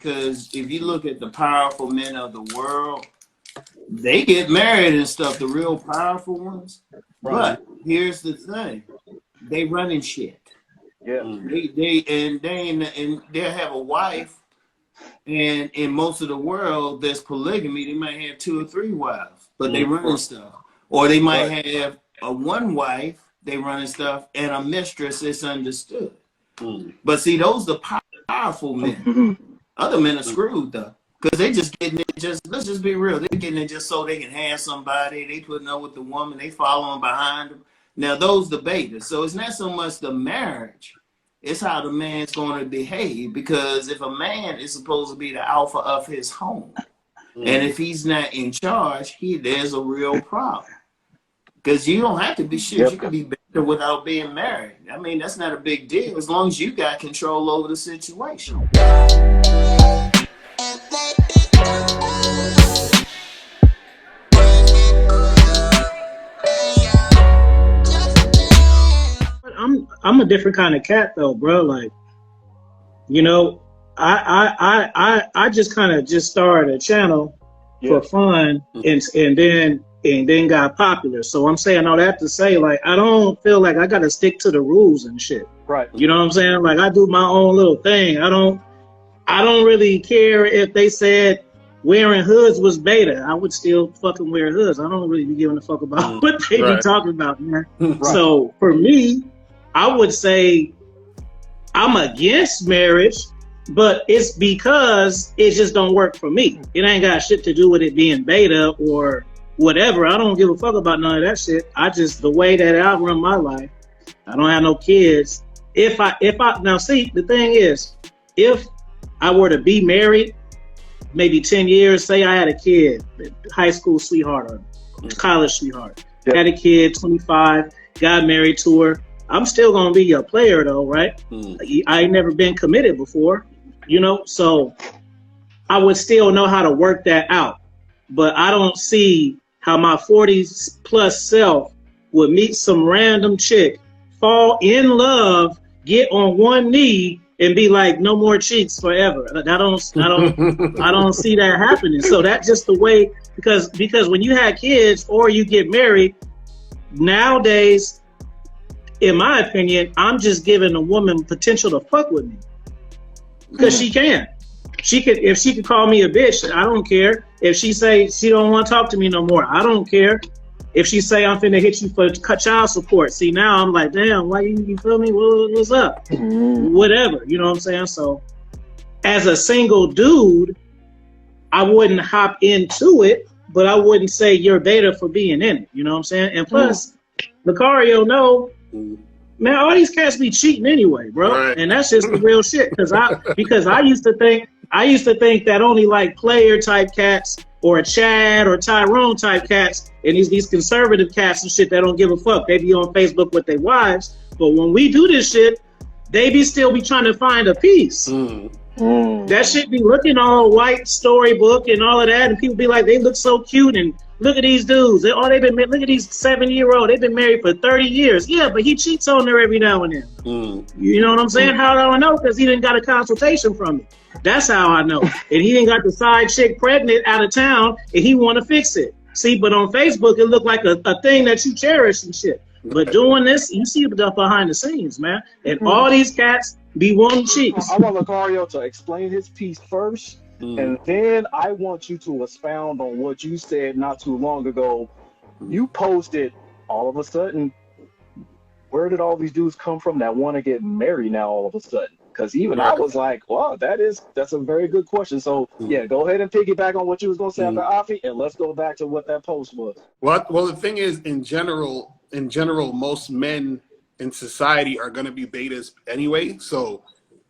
because if you look at the powerful men of the world, they get married and stuff, the real powerful ones. Right. But here's the thing. They running shit. Yeah. They'll have a wife, and in most of the world there's polygamy. They might have 2 or 3 wives, but they running stuff. Or they might have a one wife, they running stuff, and a mistress is understood. But see, those are the powerful men. Other men are screwed though, because they just getting it. Let's just be real. They're getting it just so they can have somebody. They putting up with the woman. They following behind them. Now those the betas. So it's not so much the marriage. It's how the man's going to behave. Because if a man is supposed to be the alpha of his home, and if he's not in charge, there's a real problem. Because you don't have to be shit. You can be better without being married. I mean, that's not a big deal as long as you got control over the situation. I'm a different kind of cat though, bro. Like, you know, I just kind of just started a channel for fun and then got popular. So I'm saying all that to say, like, I don't feel like I got to stick to the rules and shit. Right. You know what I'm saying? Like, I do my own little thing. I don't really care if they said wearing hoods was beta. I would still fucking wear hoods. I don't really be giving a fuck about what they be talking about, man. So for me, I would say I'm against marriage, but it's because it just don't work for me. It ain't got shit to do with it being beta or whatever. I don't give a fuck about none of that shit. I just, the way that I run my life, I don't have no kids. If I now see, the thing is, if I were to be married, maybe 10 years, say I had a kid, high school sweetheart or college sweetheart, had a kid, 25, got married to her, I'm still gonna be a player though, right? I ain't never been committed before, you know, so I would still know how to work that out. But I don't see how my 40s plus self would meet some random chick, fall in love, get on one knee, and be like, no more cheeks forever. I don't see that happening. So that's just the way, because when you have kids or you get married, nowadays, in my opinion, I'm just giving a woman potential to fuck with me. Because she can. If she could call me a bitch, I don't care. If she say she don't want to talk to me no more, I don't care. If she say I'm finna hit you for child support, see, now I'm like, damn, why you feel me? What's up? Whatever, you know what I'm saying? So as a single dude, I wouldn't hop into it, but I wouldn't say you're beta for being in it, you know what I'm saying? And plus, Lucario, no, man, all these cats be cheating anyway, bro. Right. And that's just the real shit. Because I used to think that only like player type cats or Chad or Tyrone type cats and these conservative cats and shit that don't give a fuck. They be on Facebook with their wives. But when we do this shit, they still be trying to find a piece. That shit be looking all white storybook and all of that, and people be like, they look so cute, and look at these dudes. Look at these 7-year-old. They've been married for 30 years. Yeah, but he cheats on her every now and then. You know what I'm saying? How do I know? Because he didn't got a consultation from me. That's how I know. And he didn't got the side chick pregnant out of town, and he want to fix it. See, but on Facebook, it looked like a thing that you cherish and shit. But doing this, you see the stuff behind the scenes, man. And all these cats be wanting cheeks. I want Lucario to explain his piece first, and then I want you to expound on what you said not too long ago. You posted, all of a sudden, where did all these dudes come from that want to get married now all of a sudden? Because even I was like, wow, that's a very good question. So yeah, go ahead and piggyback on what you was gonna say after Afi, and let's go back to what that post was. Well, the thing is, in general, most men in society are going to be betas anyway. So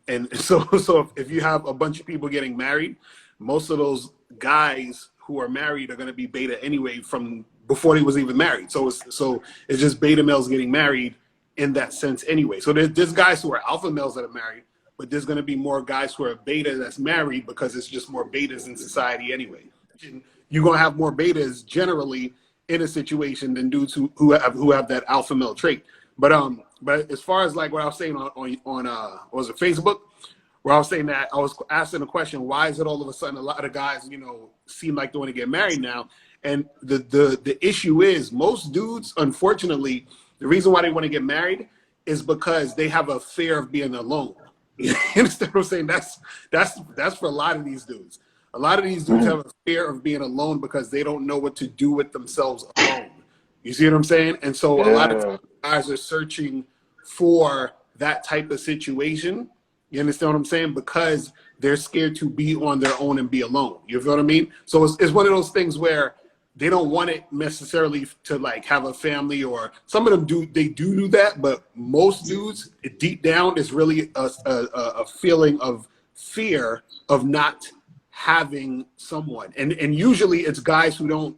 if you have a bunch of people getting married, most of those guys who are married are going to be beta anyway from before they was even married. So it's just beta males getting married in that sense anyway. So there's guys who are alpha males that are married, but there's going to be more guys who are beta that's married because it's just more betas in society anyway. You're going to have more betas generally in a situation than dudes who have that alpha male trait. But as far as like what I was saying on was it Facebook? where I was saying that I was asking the question, why is it all of a sudden a lot of guys, you know, seem like they want to get married now? And the issue is most dudes, unfortunately, the reason why they want to get married is because they have a fear of being alone. You understand what I'm saying? That's for a lot of these dudes. A lot of these dudes have a fear of being alone because they don't know what to do with themselves alone. You see what I'm saying? And so a lot of guys are searching for that type of situation. You understand what I'm saying? Because they're scared to be on their own and be alone. You feel what I mean? So it's one of those things where they don't want it necessarily to like have a family, or some of them do. They do that, but most dudes deep down is really a feeling of fear of not having someone. And usually it's guys who don't,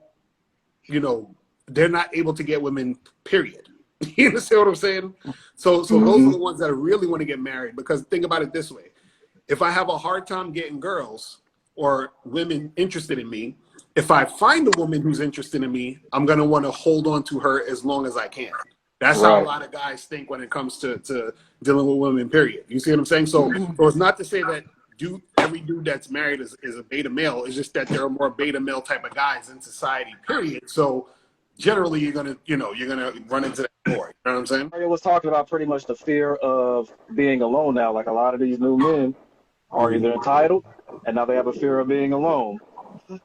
you know, they're not able to get women, period. You understand what I'm saying? So those are the ones that really want to get married, because think about it this way. If I have a hard time getting girls or women interested in me, if I find a woman who's interested in me, I'm going to want to hold on to her as long as I can. That's how a lot of guys think when it comes to dealing with women, period. You see what I'm saying? So it's not to say that every dude that's married is a beta male. It's just that there are more beta male type of guys in society, period. So generally you're going to run into that more. You know what I'm saying? Mario was talking about pretty much the fear of being alone now. Like a lot of these new men are either entitled, and now they have a fear of being alone.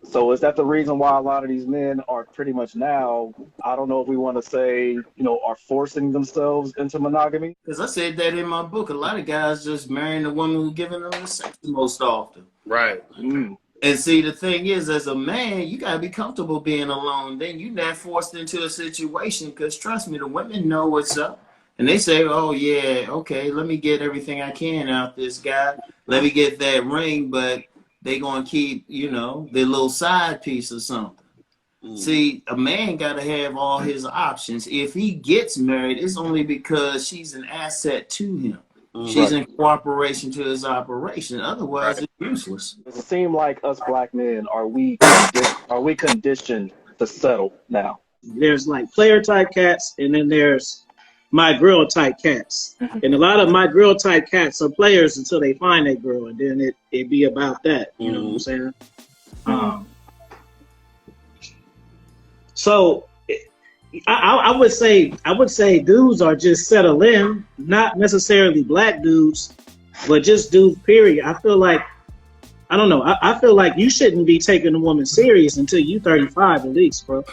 So is that the reason why a lot of these men are pretty much now, I don't know if we want to say, you know, are forcing themselves into monogamy? Because I said that in my book. A lot of guys just marrying the woman who's giving them the sex the most often. Right. And see, the thing is, as a man, you got to be comfortable being alone. Then you're not forced into a situation, because trust me, the women know what's up. And they say, oh, yeah, okay, let me get everything I can out this guy. Let me get that ring, but they going to keep, you know, their little side piece or something. See, a man got to have all his options. If he gets married, it's only because she's an asset to him. She's in cooperation to his operation. Otherwise, it's useless. Does it seem like us black men, are we conditioned to settle now? There's like player type cats, and then there's my girl type cats. And a lot of my girl type cats are players until they find that girl, and then it be about that. You know what I'm saying? So I would say dudes are just settled in, not necessarily black dudes, but just dudes, period. I feel like, I don't know, I feel like you shouldn't be taking a woman serious until you 35 at least, bro.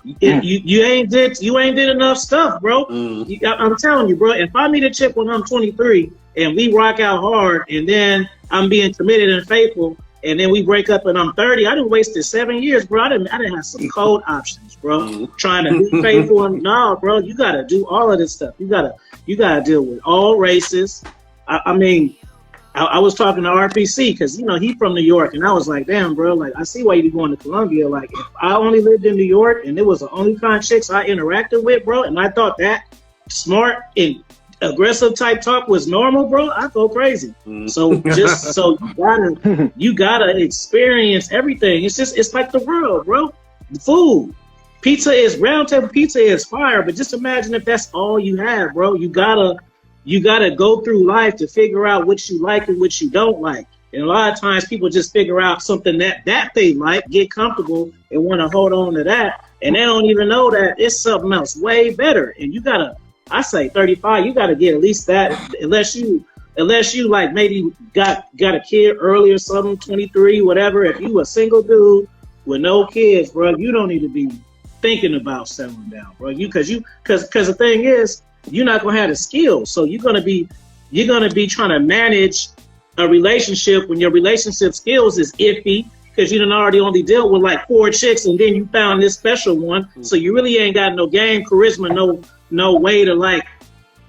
You ain't did enough stuff, bro. I'm telling you, bro. If I meet a chick when I'm 23 and we rock out hard, and then I'm being committed and faithful, and then we break up and I'm 30, I done wasted 7 years, bro. I didn't have some cold options, bro. Trying to be faithful, and no, bro. You gotta do all of this stuff. You gotta deal with all races. I was talking to RPC because, you know, he from New York, and I was like, damn, bro, like, I see why you be going to Columbia. Like, if I only lived in New York and it was the only kind of chicks I interacted with, bro, and I thought that smart and aggressive type talk was normal, bro, I go crazy. So you gotta experience everything. It's like the world, bro. The food. Round table pizza is fire, but just imagine if that's all you have, bro. You gotta go through life to figure out what you like and what you don't like. And a lot of times people just figure out something that they like, get comfortable, and want to hold on to that. And they don't even know that it's something else way better. And you gotta, I say 35, you gotta get at least that, unless you like maybe got a kid early or something, 23, whatever. If you a single dude with no kids, bro, you don't need to be thinking about settling down, bro. Cause the thing is, you're not gonna have the skills, so you're gonna be trying to manage a relationship when your relationship skills is iffy, because you done already only dealt with like 4 chicks, and then you found this special one, so you really ain't got no game, charisma, no way to like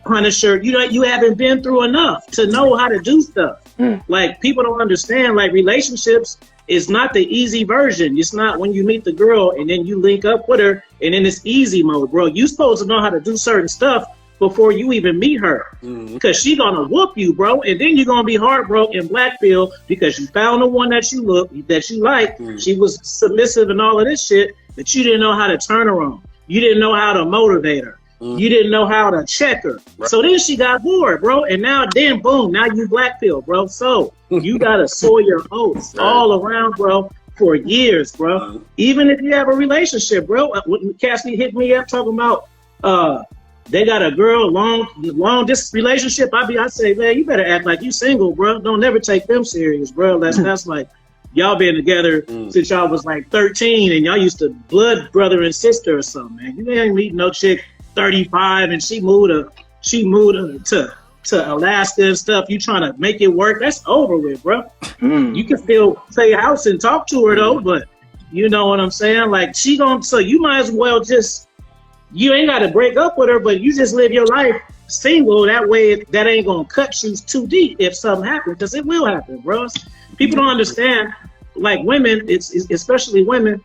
punish her. You haven't been through enough to know how to do stuff. Like, people don't understand, like, relationships is not the easy version. It's not when you meet the girl and then you link up with her and then it's easy mode, bro. You supposed to know how to do certain stuff before you even meet her, because she gonna whoop you, bro, and then you're gonna be heartbroken and blackpilled because you found the one that you like. She was submissive and all of this shit, but you didn't know how to turn her on. You didn't know how to motivate her. You didn't know how to check her. Right. So then she got bored, bro. And now then, boom, now you black pill, bro. So you got to sow your oats all around, bro, for years, bro. Even if you have a relationship, bro. When Cassidy hit me up talking about they got a girl, long distance relationship, I say, man, you better act like you single, bro. Don't never take them serious, bro. That's like y'all been together since y'all was like 13 and y'all used to blood brother and sister or something, man. You ain't meeting no chick 35 and she moved to Alaska and stuff. You trying to make it work? That's over with, bro. You can still stay house and talk to her though, but you know what I'm saying? Like so you might as well just, you ain't got to break up with her, but you just live your life single. That way that ain't gonna cut you too deep if something happens, because it will happen, bro. People don't understand, like women, it's especially women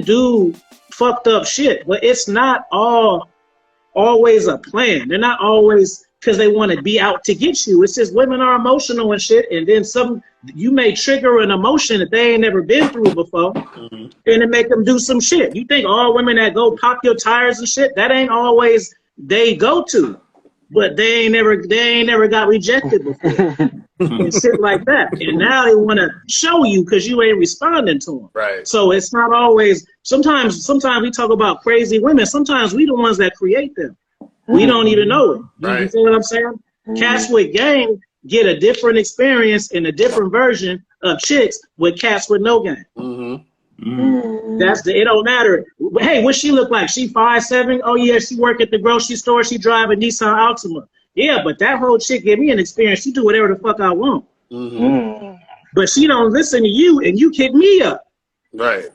do fucked up shit, but it's not always a plan. They're not always because they want to be out to get you. It's just women are emotional and shit, and then you may trigger an emotion that they ain't never been through before, and it make them do some shit. You think all women that go pop your tires and shit, that ain't always they go to, but they ain't never got rejected before. And shit like that. And now they want to show you because you ain't responding to them. Right. So it's not always, sometimes we talk about crazy women. Sometimes we the ones that create them. We don't even know it. You see what I'm saying? Cats with game get a different experience and a different version of chicks with cats with no game. It don't matter. Hey, what she look like? She 5'7"? Oh yeah, she work at the grocery store. She drive a Nissan Altima. Yeah, but that whole chick give me an experience. She do whatever the fuck I want. But she don't listen to you, and you kick me up. Right.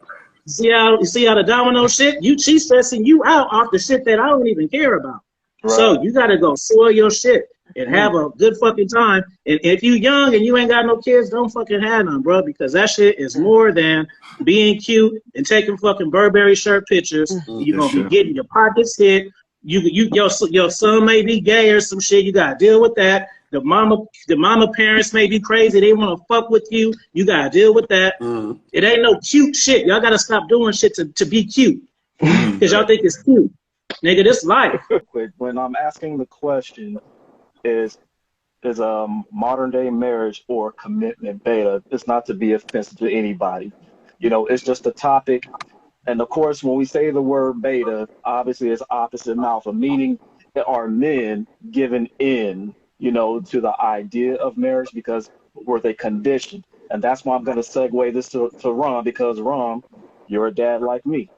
See how the domino shit? She's stressing you out off the shit that I don't even care about. Right. So you gotta go soil your shit and have a good fucking time. And if you young and you ain't got no kids, don't fucking have none, bro, because that shit is more than being cute and taking fucking Burberry shirt pictures. You're gonna be getting your pockets hit. Your son may be gay or some shit. You gotta deal with that. The mama parents may be crazy. They want to fuck with you. You gotta deal with that. It ain't no cute shit. Y'all gotta stop doing shit to be cute because y'all think it's cute, nigga. This life. When I'm asking the question, is a modern day marriage or commitment beta? It's not to be offensive to anybody. You know, it's just a topic. And of course, when we say the word beta, obviously it's opposite of alpha, meaning that are men given in, you know, to the idea of marriage because were they conditioned? And that's why I'm going to segue this to Ron, because Ron, you're a dad like me.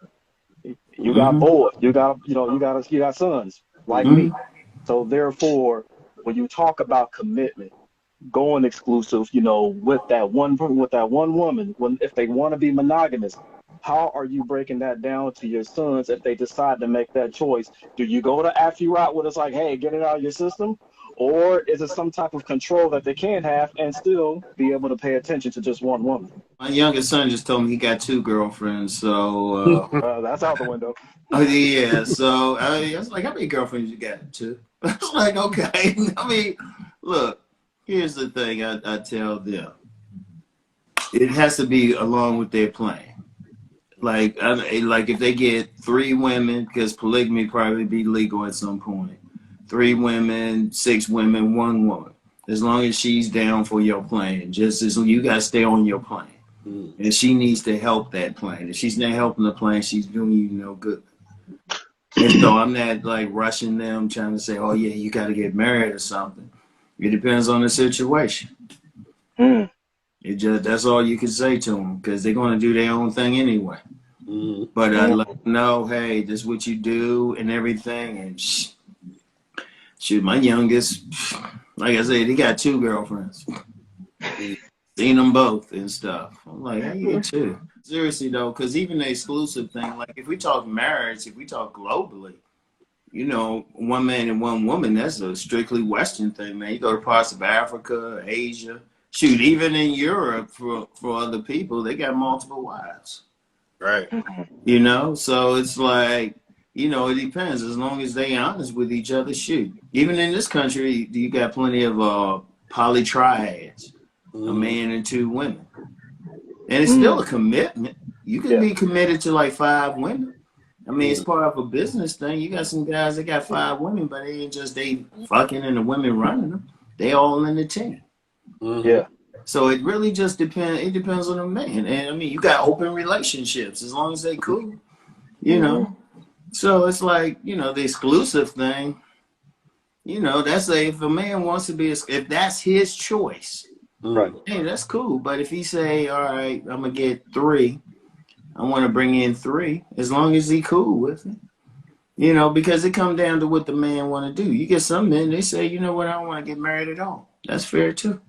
You got boys, you got sons like me. So therefore, when you talk about commitment, going exclusive, you know, with that one woman, if they want to be monogamous, how are you breaking that down to your sons if they decide to make that choice? Do you go the AFI route where it's like, hey, get it out of your system? Or is it some type of control that they can have and still be able to pay attention to just one woman? My youngest son just told me he got 2 girlfriends, so... that's out the window. Oh, yeah, so I was like, how many girlfriends you got? 2? I was like, okay. I mean, look, here's the thing I tell them. It has to be along with their plan. Like if they get 3 women, because polygamy probably be legal at some point. 3 women, 6 women, 1 woman. As long as she's down for your plan, just as you gotta stay on your plan. And she needs to help that plan. If she's not helping the plan, she's doing you no good. And so I'm not like rushing them, trying to say, oh yeah, you gotta get married or something. It depends on the situation. That's all you can say to them, because they're gonna do their own thing anyway. But I let them know, hey, this is what you do and everything. And shoot, my youngest, like I said, he got 2 girlfriends. Seen them both and stuff. I'm like, how you get 2? Seriously though, because even the exclusive thing, like if we talk marriage, if we talk globally, you know, 1 man and 1 woman, that's a strictly Western thing, man. You go to parts of Africa, Asia, shoot, even in Europe for other people, they got multiple wives. Right. You know, so it's like, you know, it depends. As long as they honest with each other, shoot. Even in this country, you got plenty of polytriads, a man and 2 women. And it's still a commitment. You can be committed to like 5 women. I mean, it's part of a business thing. You got some guys that got 5 women, but they ain't just they fucking and the women running them. They all in the team. Yeah. So it really just depends. It depends on the man. And I mean, you got open relationships as long as they cool, you know. So it's like, you know, the exclusive thing, you know, that's if a man wants to be, if that's his choice, Right. hey, that's cool. But if he say, all right, I'm going to get 3, I want to bring in 3, as long as he cool with it, you know, because it comes down to what the man want to do. You get some men, they say, you know what, I don't want to get married at all. That's fair too.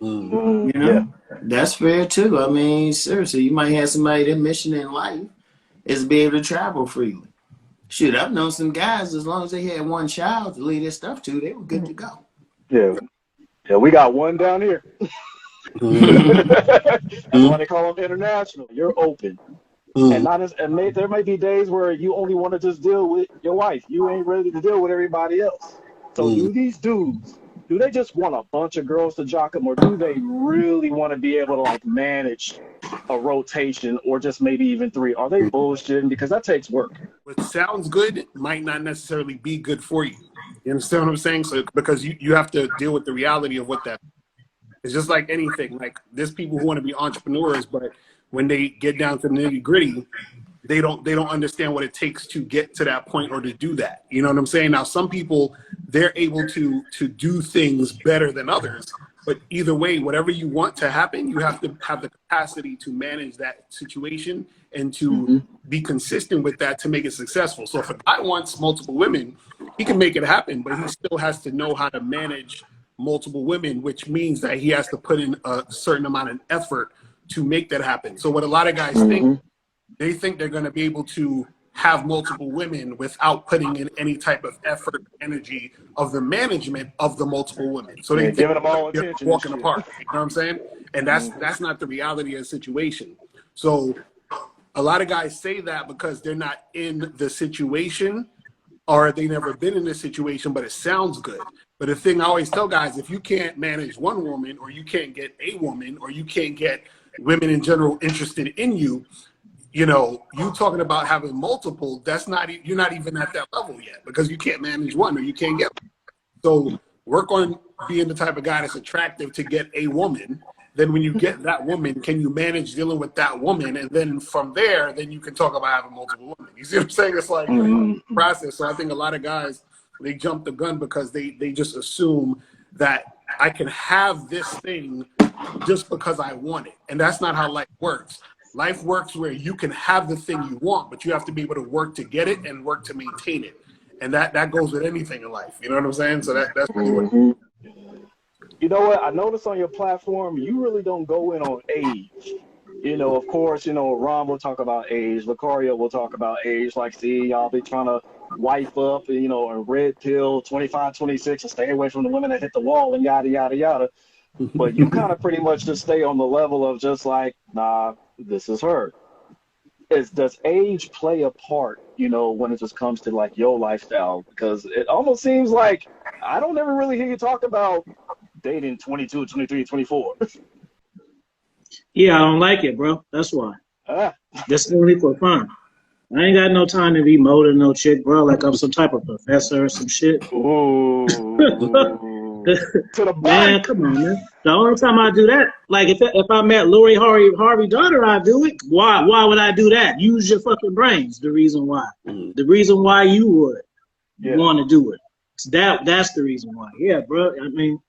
You know, that's fair too. I mean, seriously, you might have somebody, their mission in life is to be able to travel freely. Shoot, I've known some guys, as long as they had 1 child to leave their stuff to, they were good to go. Yeah. Yeah, we got one down here. That's why they call them international. You're open. And not as, and there may be days where you only want to just deal with your wife. You ain't ready to deal with everybody else. So do these dudes, do they just want a bunch of girls to jock them, or do they really want to be able to like manage a rotation, or just maybe even 3? Are they bullshitting? Because that takes work. What sounds good might not necessarily be good for you. You understand what I'm saying? So because you have to deal with the reality of what that is. It's just like anything. Like there's people who want to be entrepreneurs, but when they get down to the nitty gritty, they don't understand what it takes to get to that point or to do that. You know what I'm saying? Now some people, they're able to do things better than others. But either way, whatever you want to happen, you have to have the capacity to manage that situation and to be consistent with that to make it successful. So if a guy wants multiple women, he can make it happen, but he still has to know how to manage multiple women, which means that he has to put in a certain amount of effort to make that happen. So what a lot of guys think, they think they're going to be able to have multiple women without putting in any type of effort, energy of the management of the multiple women. So they think giving them all attention, walking apart. You know what I'm saying? And that's not the reality of the situation. So a lot of guys say that because they're not in the situation, or they never been in this situation, but it sounds good. But the thing I always tell guys, if you can't manage one woman, or you can't get a woman, or you can't get women in general interested in you, you know, you talking about having multiple, you're not even at that level yet, because you can't manage one, or you can't get one. So work on being the type of guy that's attractive to get a woman. Then when you get that woman, can you manage dealing with that woman? And then from there, then you can talk about having multiple women. You see what I'm saying? It's like a process. So I think a lot of guys, they jump the gun because they just assume that I can have this thing just because I want it. And that's not how life works. Life works where you can have the thing you want, but you have to be able to work to get it and work to maintain it. And that goes with anything in life. You know what I'm saying? So that's really what. You know what? I noticed on your platform, you really don't go in on age. You know, of course, you know, Ron will talk about age. Lucario will talk about age. Like, see, y'all be trying to wife up, you know, a red pill, 25, 26, and stay away from the women that hit the wall and yada, yada, yada. But you kind of pretty much just stay on the level of just like, nah, this is her. Does age play a part, you know, when it just comes to like your lifestyle? Because it almost seems like I don't ever really hear you talk about dating 22, 23, 24. Yeah, I don't like it, bro. That's why. That's only for fun. I ain't got no time to be molding no chick, bro, like I'm some type of professor or some shit. Ooh. To the man, come on, man. The only time I do that, like if I met Lori Harvey daughter, I'd do it. Why would I do that? Use your fucking brains. The reason why. The reason why you would want to do it. That's the reason why. Yeah, bro. I mean,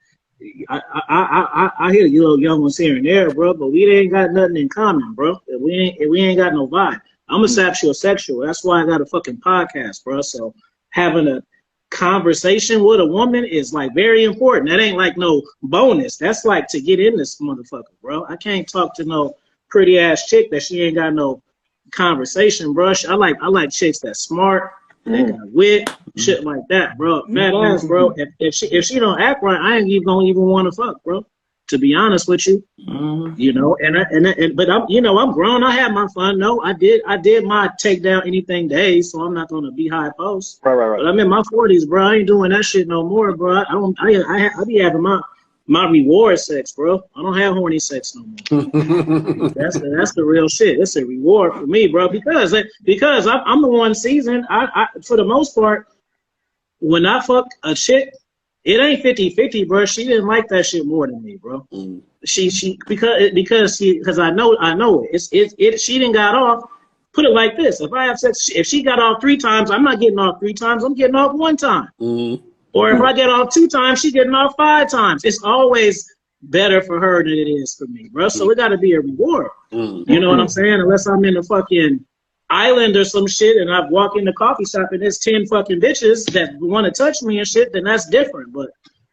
I hear you little young ones here and there, bro, but we ain't got nothing in common, bro. We ain't got no vibe. I'm a sapiosexual. That's why I got a fucking podcast, bro. So having a conversation with a woman is like very important. That ain't like no bonus. That's like to get in this motherfucker, bro. I can't talk to no pretty ass chick that she ain't got no conversation, bro. I like chicks that's smart, they got wit, shit like that, bro. Mad ass, bro. If she don't act right, I ain't even gonna want to fuck, bro. To be honest with you, you know, but I'm, you know, I'm grown. I had my fun. No, I did my take down anything days, so I'm not gonna be high post. Right. But I'm in my 40s, bro. I ain't doing that shit no more, bro. I be having my my reward sex, bro. I don't have horny sex no more. That's the real shit. It's a reward for me, bro. Because I'm the one seasoned. I for the most part, when I fuck a chick, it ain't 50-50, bro. She didn't like that shit more than me, bro. She because I know it. She didn't got off. Put it like this: if I have sex, if she got off 3 times, I'm not getting off 3 times. I'm getting off 1 time. Or if I get off 2 times, she getting off 5 times. It's always better for her than it is for me, bro. So it got to be a reward. You know what I'm saying? Unless I'm in a fucking island or some shit and I walk in the coffee shop and there's 10 fucking bitches that want to touch me and shit, then that's different. But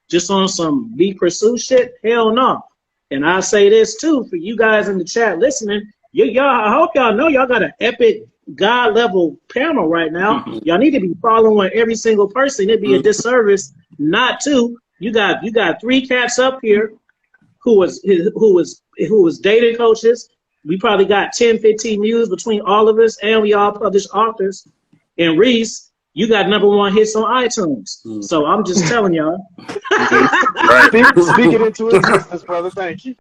just on some be pursue shit, hell no. And I say this too for you guys in the chat listening. Y'all, I hope y'all know y'all got an epic God level panel right now. Y'all need to be following every single person. It'd be a disservice not to. You got 3 cats up here who was dating coaches. We probably got 10, 15 views between all of us, and we all published authors. And Reese, you got #1 hits on iTunes. So I'm just telling y'all. Speaking into existence, brother. Thank you.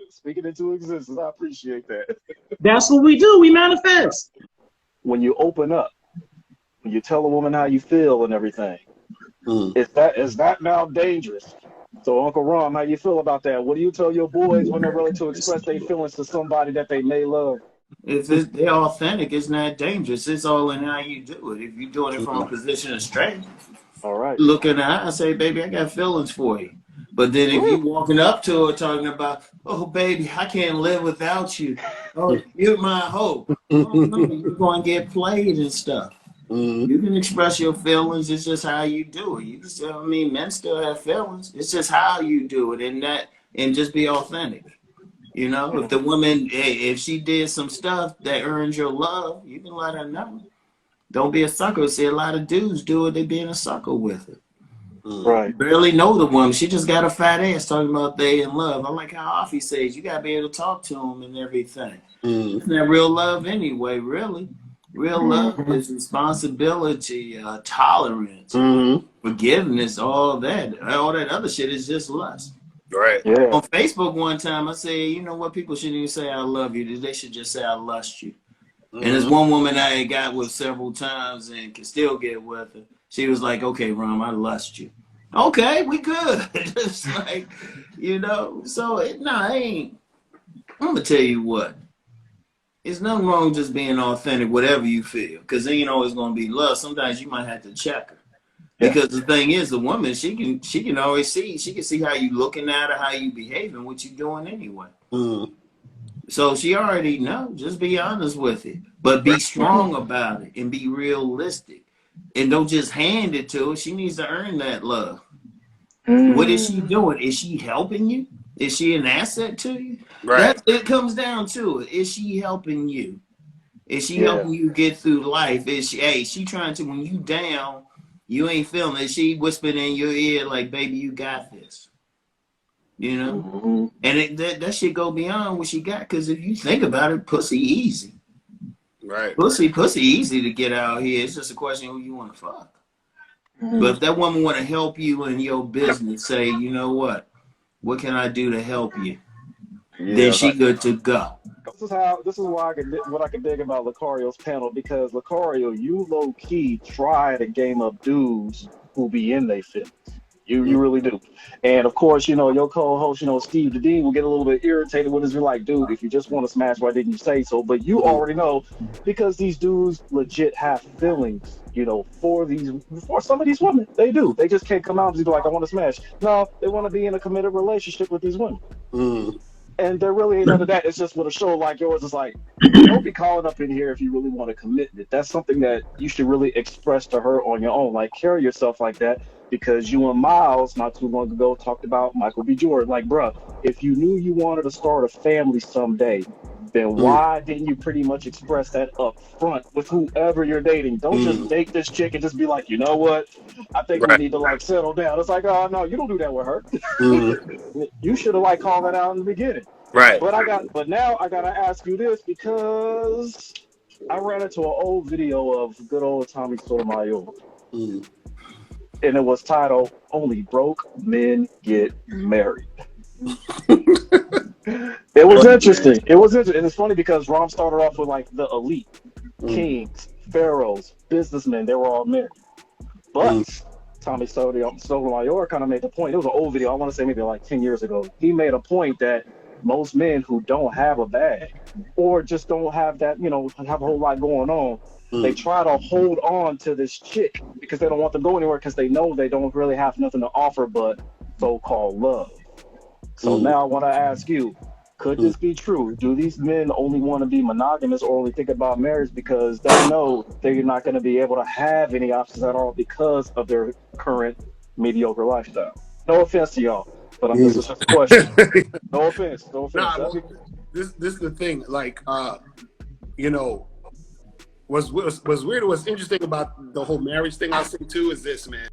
Speaking into existence, I appreciate that. That's what we do. We manifest. When you open up, when you tell a woman how you feel and everything, is that now dangerous? So, Uncle Ron, how you feel about that? What do you tell your boys when they're ready to express their feelings to somebody that they may love? If they're authentic, it's not dangerous. It's all in how you do it. If you're doing it from a position of strength, all right. Look in the eye and say, baby, I got feelings for you. But then if you walking up to her talking about, oh, baby, I can't live without you. Oh, you're my hope. Oh, no, you're going to get played and stuff. You can express your feelings. It's just how you do it. You can still, I mean, men still have feelings. It's just how you do it, and just be authentic. You know, if the woman, if she did some stuff that earns your love, you can let her know. Don't be a sucker. See, a lot of dudes do it. They being a sucker with it. Right. Barely know the woman. She just got a fat ass talking about they in love. I like how Offie says you got to be able to talk to them and everything. It's not real love anyway, really. Real love is responsibility, tolerance, forgiveness, all that. All that other shit is just lust. Right. Yeah. On Facebook one time, I said, you know what? People shouldn't even say I love you. They should just say I lust you. And there's one woman I got with several times and can still get with her. She was like, okay, Rom, I lust you. Okay, we good. It's like, you know, so I ain't. I'm going to tell you what. There's nothing wrong with just being authentic, whatever you feel, because then you know it's going to be love. Sometimes you might have to check her. Because the thing is, the woman, she can always see. She can see how you looking at her, how you behaving, what you doing anyway. So she already know. Just be honest with it. But be strong about it and be realistic. And don't just hand it to her. She needs to earn that love. What is she doing? Is she helping you? Is she an asset to you? Right. It comes down to it. Is she helping you? Is she helping you get through life? Is she trying to, when you down, you ain't feeling it. She whispering in your ear like, baby, you got this. You know? And that shit go beyond what she got, because if you think about it, pussy easy. Right. Pussy easy to get out here. It's just a question of who you want to fuck. But if that woman want to help you in your business, say, you know what can I do to help you? Then she good to go. This is why I can dig about Lucario's panel, because Lucario, you low key try to game up dudes who be in their feelings. You really do. And of course, you know, your co-host, you know, Steve the Dean will get a little bit irritated when it's like, dude, if you just want to smash, why didn't you say so? But you already know, because these dudes legit have feelings, you know, for some of these women. They do. They just can't come out and be like, I want to smash. No, they want to be in a committed relationship with these women. And there really ain't none of that. It's just with a show like yours, it's like, don't be calling up in here if you really want a commitment. That's something that you should really express to her on your own. Like, carry yourself like that, because you and Miles, not too long ago, talked about Michael B. Jordan. Like, bruh, if you knew you wanted to start a family someday, then why didn't you pretty much express that up front with whoever you're dating? Don't just date this chick and just be like, you know what? I think we need to, like, settle down. It's like, oh, no, you don't do that with her. You should have, like, called that out in the beginning. Right. But now I got to ask you this, because I ran into an old video of good old Tommy Sotomayor. and it was titled "Only Broke Men Get Married." It was interesting. It was interesting. And it's funny because Rom started off with like the elite, kings, pharaohs, businessmen. They were all married. But Tommy Sotomayor kind of made the point. It was an old video. I want to say maybe like 10 years ago. He made a point that most men who don't have a bag or just don't have that, have a whole lot going on, they try to hold on to this chick because they don't want to go anywhere because they know they don't really have nothing to offer but so-called love. So now I want to ask you, could this be true? Do these men only want to be monogamous or only think about marriage because they know they're not going to be able to have any options at all because of their current mediocre lifestyle? No offense to y'all, but this is just a question. No offense. No offense. Nah, well, this is the thing. Like, what's weird, what's interesting about the whole marriage thing, I'll say too, is this, man.